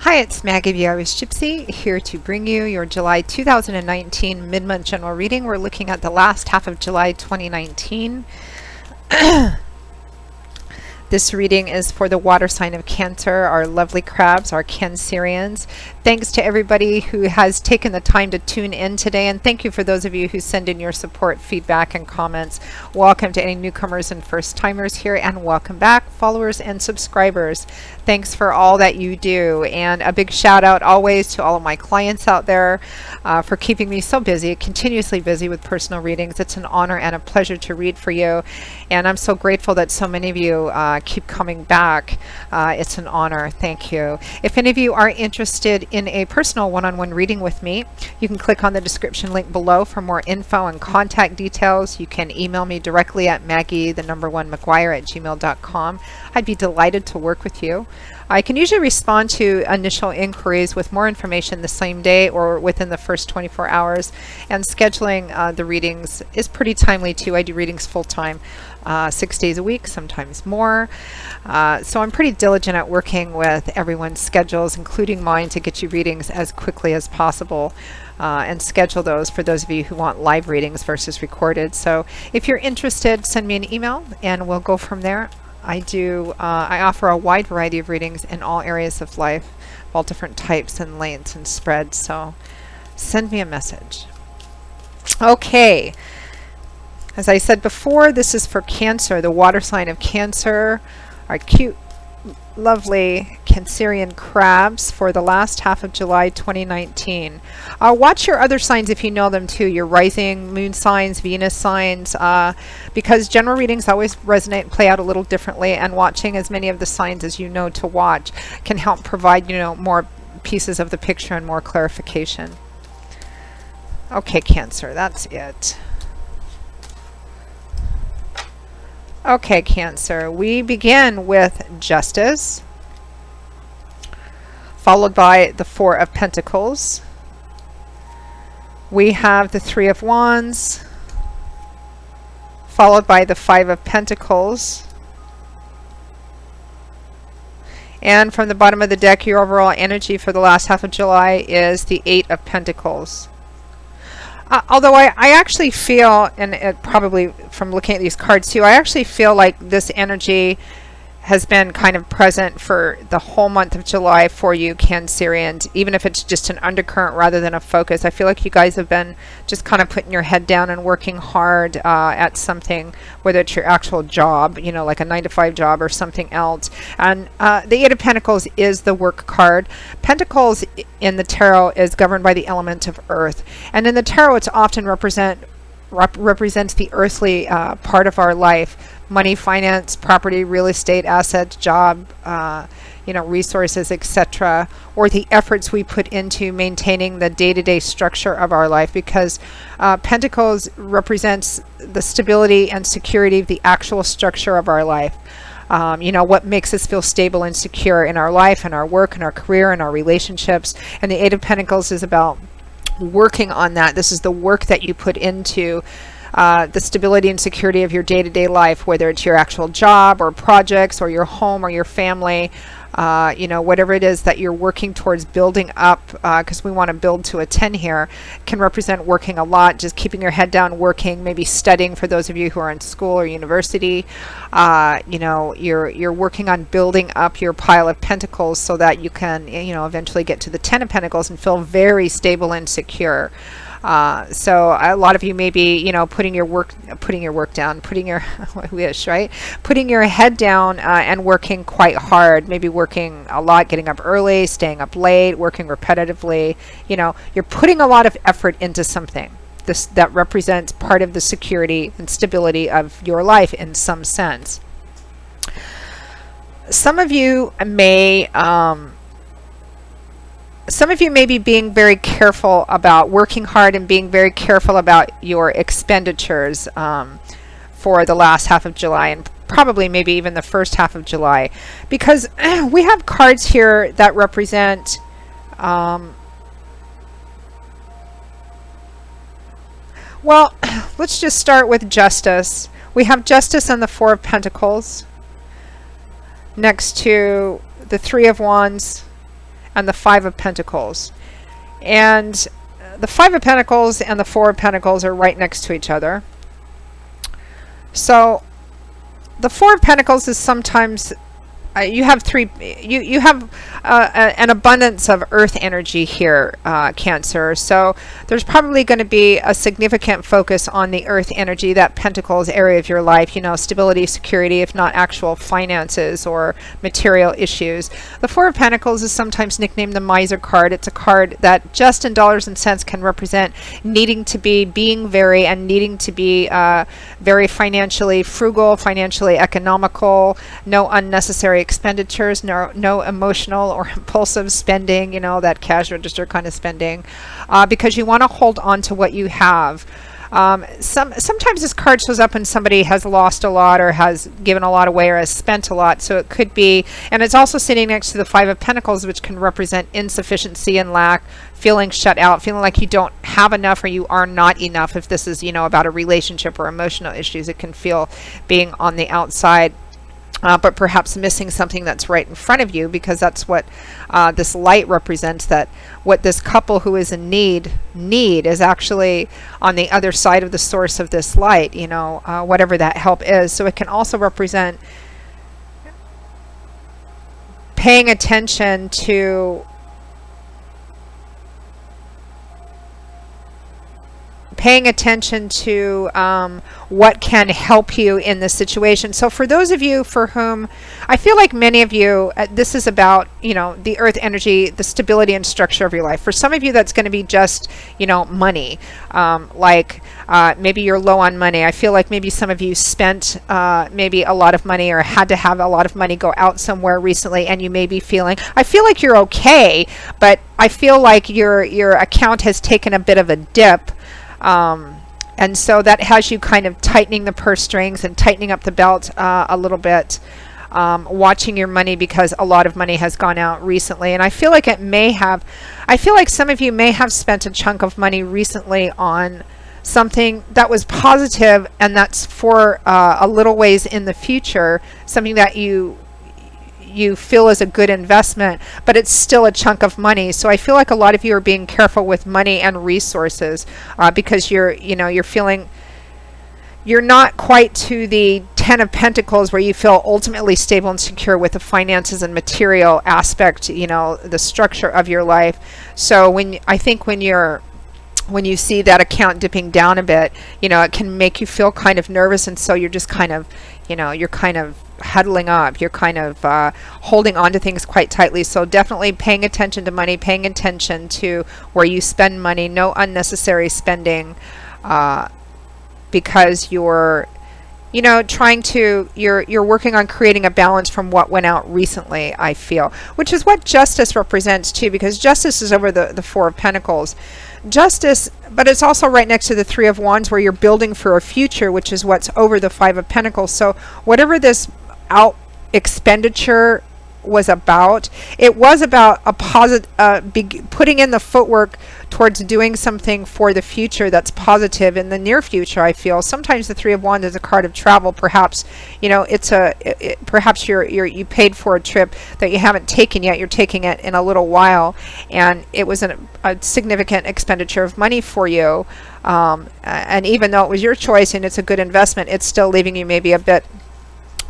Hi, it's Maggie the Irish Gypsy here to bring you your July 2019 mid-month general reading. We're looking at the last half of July 2019. This reading is for the water sign of Cancer, our lovely crabs, our Cancerians. Thanks to everybody who has taken the time to tune in today, and thank you for those of you who send in your support, feedback, and comments. Welcome to any newcomers and first-timers here, and welcome back, followers and subscribers. Thanks for all that you do, and a big shout out always to all of my clients out there for keeping me so busy, continuously busy with personal readings. It's an honor and a pleasure to read for you, and I'm so grateful that so many of you keep coming back. It's an honor. Thank you. If any of you are interested in a personal one-on-one reading with me, you can click on the description link below for more info and contact details. You can email me directly at maggie1mcguire@gmail.com. I'd be delighted to work with you. I can usually respond to initial inquiries with more information the same day or within the first 24 hours, and scheduling the readings is pretty timely too. I do readings full-time, 6 days a week, sometimes more. So I'm pretty diligent at working with everyone's schedules, including mine, to get you readings as quickly as possible. And schedule those for those of you who want live readings versus recorded. So if you're interested, send me an email and we'll go from there. I offer a wide variety of readings in all areas of life, all different types and lengths and spreads, so send me a message. Okay, as I said before, this is for Cancer, the water sign of Cancer, our cute, lovely Cancerian crabs for the last half of July 2019. Watch your other signs if you know them too, your rising, moon signs, Venus signs, because general readings always resonate and play out a little differently, and watching as many of the signs as you know to watch can help provide, more pieces of the picture and more clarification. Okay, Cancer, that's it. Okay, Cancer, we begin with Justice, followed by the Four of Pentacles. We have the Three of Wands, followed by the Five of Pentacles. And from the bottom of the deck, your overall energy for the last half of July is the Eight of Pentacles. Although I actually feel, and it probably from looking at these cards too, I actually feel like this energy has been kind of present for the whole month of July for you Cancerians, even if it's just an undercurrent rather than a focus. I feel like you guys have been just kind of putting your head down and working hard at something, whether it's your actual job, like a 9-to-5 job or something else. And the Eight of Pentacles is the work card. Pentacles in the tarot is governed by the element of earth. And in the tarot, it's often represents the earthly part of our life. Money, finance, property, real estate, assets, job, resources, etc., or the efforts we put into maintaining the day-to-day structure of our life, because Pentacles represents the stability and security of the actual structure of our life. What makes us feel stable and secure in our life, in our work, in our career, in our relationships. And the Eight of Pentacles is about working on that. This is the work that you put into the stability and security of your day-to-day life, whether it's your actual job or projects or your home or your family, whatever it is that you're working towards building up, because we want to build to a 10 here, can represent working a lot, just keeping your head down, working, maybe studying for those of you who are in school or university. You're working on building up your pile of pentacles so that you can, eventually get to the 10 of Pentacles and feel very stable and secure. So a lot of you may be, putting your work down, putting your head down and working quite hard, maybe working a lot, getting up early, staying up late, working repetitively. You're putting a lot of effort into something. That represents part of the security and stability of your life in some sense. Some of you may be being very careful about working hard and being very careful about your expenditures for the last half of July, and probably maybe even the first half of July, because we have cards here that represent well, let's just start with Justice. We have Justice and the Four of Pentacles next to the Three of Wands and the Five of Pentacles. And the Five of Pentacles and the Four of Pentacles are right next to each other. So the Four of Pentacles is sometimes you have an abundance of earth energy here, Cancer. So there's probably going to be a significant focus on the earth energy, that Pentacles area of your life, you know, stability, security, if not actual finances or material issues. The Four of Pentacles is sometimes nicknamed the Miser card. It's a card that just in dollars and cents can represent needing to be, being very, and needing to be very financially frugal, financially economical, no unnecessary expenditures, no emotional or impulsive spending, you know, that cash register kind of spending, because you want to hold on to what you have. Sometimes this card shows up when somebody has lost a lot or has given a lot away or has spent a lot. So it could be, and it's also sitting next to the Five of Pentacles, which can represent insufficiency and lack, feeling shut out, feeling like you don't have enough or you are not enough. If this is, you know, about a relationship or emotional issues, it can feel being on the outside. But perhaps missing something that's right in front of you, because that's what this light represents, that what this couple who is in need is actually on the other side of the source of this light, you know, whatever that help is. So it can also represent paying attention to what can help you in this situation. So for those of you for whom, I feel like many of you, this is about, you know, the earth energy, the stability and structure of your life. For some of you, that's going to be just, you know, money. Maybe you're low on money. I feel like maybe some of you spent maybe a lot of money or had to have a lot of money go out somewhere recently, and you may be feeling, I feel like you're okay, but I feel like your account has taken a bit of a dip. And so that has you kind of tightening the purse strings and tightening up the belt a little bit, watching your money, because a lot of money has gone out recently. And I feel like I feel like some of you may have spent a chunk of money recently on something that was positive, and that's for a little ways in the future, something that you feel is a good investment, but it's still a chunk of money. So I feel like a lot of you are being careful with money and resources, because you're feeling you're not quite to the Ten of Pentacles where you feel ultimately stable and secure with the finances and material aspect, you know, the structure of your life. So when you see that account dipping down a bit, you know, it can make you feel kind of nervous, and so you're just kind of, you know, you're kind of huddling up, you're kind of holding on to things quite tightly. So definitely paying attention to money, paying attention to where you spend money, no unnecessary spending, because you're, you know, you're working on creating a balance from what went out recently, I feel, which is what Justice represents too, because Justice is over the Four of Pentacles. Justice, but it's also right next to the Three of Wands, where you're building for a future, which is what's over the Five of Pentacles. So whatever this out expenditure was about, it was about a positive, putting in the footwork towards doing something for the future that's positive in the near future. I feel sometimes the Three of Wands is a card of travel. Perhaps, you know, perhaps you paid for a trip that you haven't taken yet. You're taking it in a little while, and it was a significant expenditure of money for you. And even though it was your choice and it's a good investment, it's still leaving you maybe a bit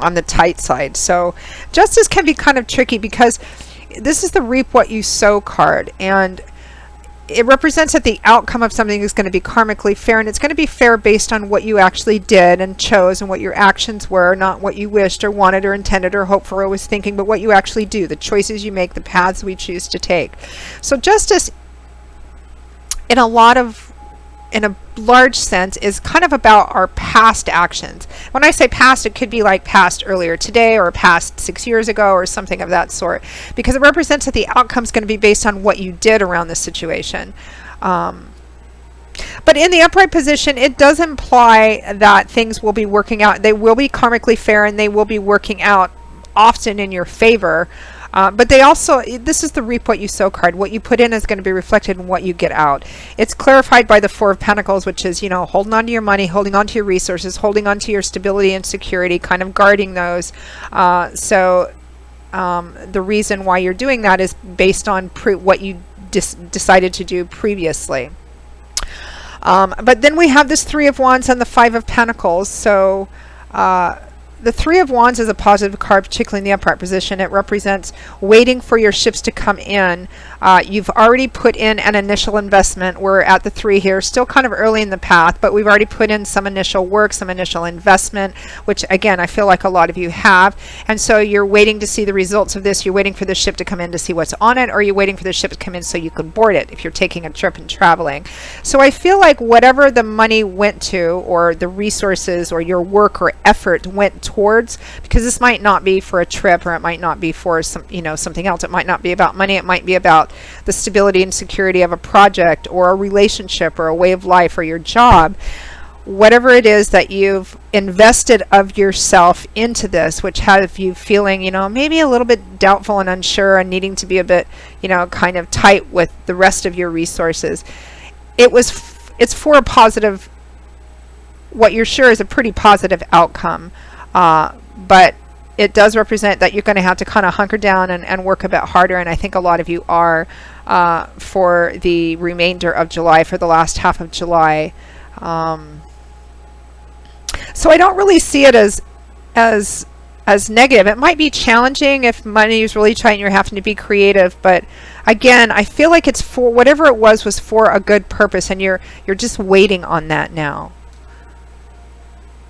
on the tight side. So Justice can be kind of tricky, because this is the reap what you sow card, and it represents that the outcome of something is going to be karmically fair, and it's going to be fair based on what you actually did and chose and what your actions were, not what you wished or wanted or intended or hoped for or was thinking, but what you actually do, the choices you make, the paths we choose to take. So Justice, in a large sense, is kind of about our past actions. When I say past, it could be like past earlier today or past 6 years ago or something of that sort, because it represents that the outcome is going to be based on what you did around the situation. But in the upright position, it does imply that things will be working out. They will be karmically fair, and they will be working out often in your favor. But they also, this is the reap what you sow card. What you put in is going to be reflected in what you get out. It's clarified by the Four of Pentacles, which is, you know, holding on to your money, holding on to your resources, holding on to your stability and security, kind of guarding those. So the reason why you're doing that is based on what you decided to do previously. But then we have this Three of Wands and the Five of Pentacles. So the Three of Wands is a positive card, particularly in the upright position. It represents waiting for your ships to come in. You've already put in an initial investment. We're at the 3 here, still kind of early in the path, but we've already put in some initial work, some initial investment, which again, I feel like a lot of you have. And so you're waiting to see the results of this. You're waiting for the ship to come in to see what's on it, or you're waiting for the ship to come in so you can board it if you're taking a trip and traveling. So I feel like whatever the money went to, or the resources or your work or effort went towards, because this might not be for a trip, or it might not be for some, something else. It might not be about money. It might be about the stability and security of a project or a relationship or a way of life or your job. Whatever it is that you've invested of yourself into this, which have you feeling, maybe a little bit doubtful and unsure and needing to be a bit, kind of tight with the rest of your resources. It's for a positive, what you're sure is a pretty positive outcome. But it does represent that you're going to have to kind of hunker down and work a bit harder. And I think a lot of you are for the remainder of July, for the last half of July. So I don't really see it as negative. It might be challenging if money is really tight and you're having to be creative. But again, I feel like it's for whatever it was for a good purpose. And you're just waiting on that now.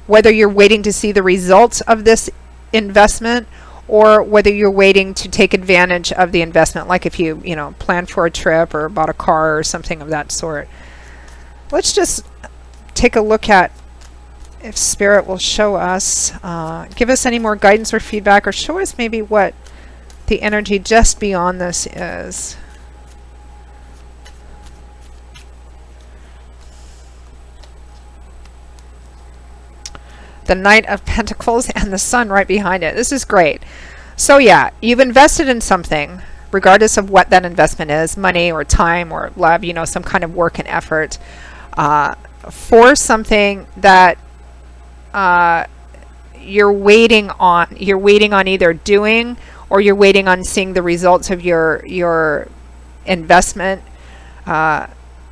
Whether you're waiting to see the results of this investment, or whether you're waiting to take advantage of the investment, like if you planned for a trip or bought a car or something of that sort. Let's just take a look at if Spirit will show us, give us any more guidance or feedback, or show us maybe what the energy just beyond this is. The Knight of Pentacles and the Sun right behind it. This is great. So yeah, you've invested in something, regardless of what that investment is, money or time or love, some kind of work and effort, for something that you're waiting on. You're waiting on either doing, or you're waiting on seeing the results of your investment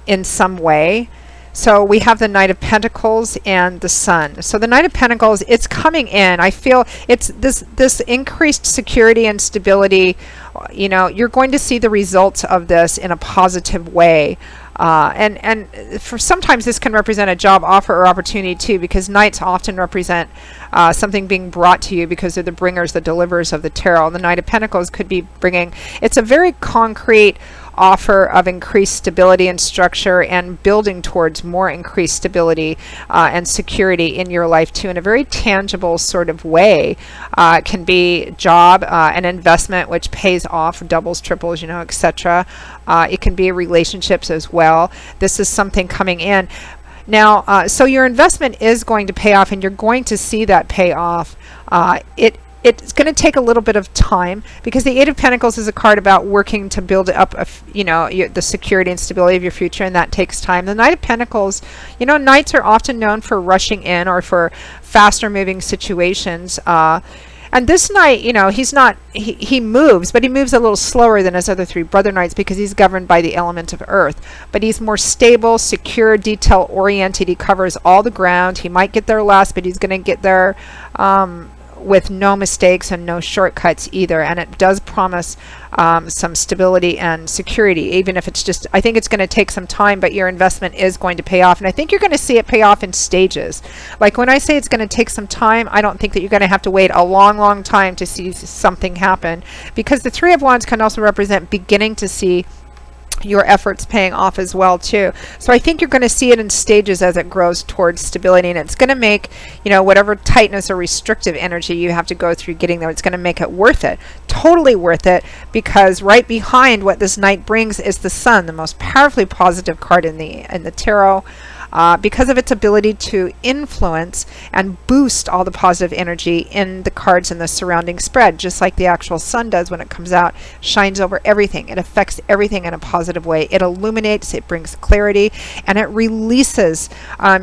in some way. So we have the Knight of Pentacles and the Sun. So the Knight of Pentacles, it's coming in. I feel it's this increased security and stability. You're going to see the results of this in a positive way. And for sometimes this can represent a job offer or opportunity too, because Knights often represent something being brought to you because they're the bringers, the deliverers of the tarot. The Knight of Pentacles could be bringing, it's a very concrete offer of increased stability and structure, and building towards more increased stability and security in your life too, in a very tangible sort of way. It can be job, an investment which pays off, doubles, triples, etc. It can be relationships as well. This is something coming in. Now, so your investment is going to pay off, and you're going to see that pay off. It's going to take a little bit of time, because the Eight of Pentacles is a card about working to build up, the security and stability of your future, and that takes time. The Knight of Pentacles, Knights are often known for rushing in or for faster moving situations. And this Knight, he moves, but he moves a little slower than his other 3 brother Knights, because he's governed by the element of earth. But he's more stable, secure, detail oriented. He covers all the ground. He might get there last, but he's going to get there with no mistakes and no shortcuts either. And it does promise some stability and security, even if it's just, I think it's going to take some time, but your investment is going to pay off. And I think you're going to see it pay off in stages. Like when I say it's going to take some time, I don't think that you're going to have to wait a long, long time to see something happen, because the Three of Wands can also represent beginning to see your efforts paying off as well too. So I think you're going to see it in stages as it grows towards stability, and it's going to make, whatever tightness or restrictive energy you have to go through getting there, it's going to make it worth it, totally worth it, because right behind what this Knight brings is the Sun, the most powerfully positive card in the tarot. because of its ability to influence and boost all the positive energy in the cards in the surrounding spread, just like the actual sun does when it comes out, shines over everything. It affects everything in a positive way. It illuminates, it brings clarity, and it releases,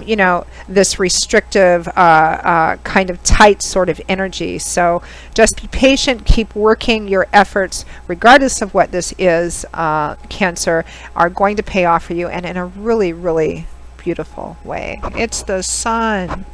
you know, this restrictive, kind of tight sort of energy. So just be patient, keep working. Your efforts, regardless of what this is, Cancer, are going to pay off for you, and in a really, really beautiful way. It's the sun.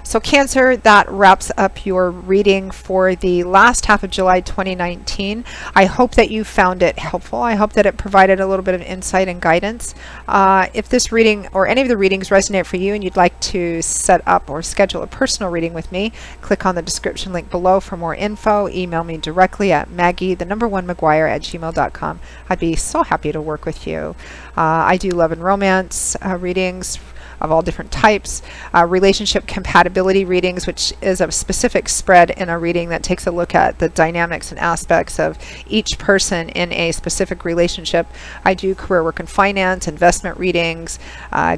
So Cancer, that wraps up your reading for the last half of July 2019. I hope that you found it helpful. I hope that it provided a little bit of insight and guidance. If this reading or any of the readings resonate for you and you'd like to set up or schedule a personal reading with me, click on the description link below for more info. Email me directly at Maggie1McGuire@gmail.com. I'd be so happy to work with you. I do love and romance readings of all different types, relationship compatibility readings, which is a specific spread in a reading that takes a look at the dynamics and aspects of each person in a specific relationship. I do career, work, and finance, investment readings,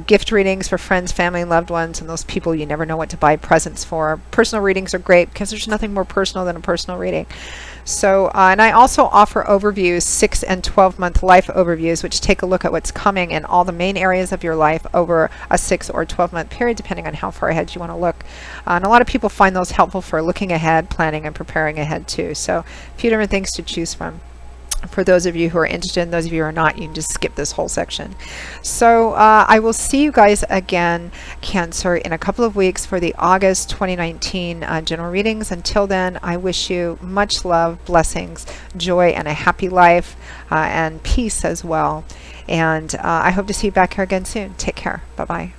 gift readings for friends, family, and loved ones, and those people you never know what to buy presents for. Personal readings are great because there's nothing more personal than a personal reading. So, and I also offer overviews, 6 and 12-month life overviews, which take a look at what's coming in all the main areas of your life over a 6 or 12-month period, depending on how far ahead you want to look. And a lot of people find those helpful for looking ahead, planning, and preparing ahead too. So, a few different things to choose from. For those of you who are interested, and those of you who are not, you can just skip this whole section. So I will see you guys again, Cancer, in a couple of weeks for the August 2019 general readings. Until then, I wish you much love, blessings, joy, and a happy life, and peace as well. And I hope to see you back here again soon. Take care. Bye-bye.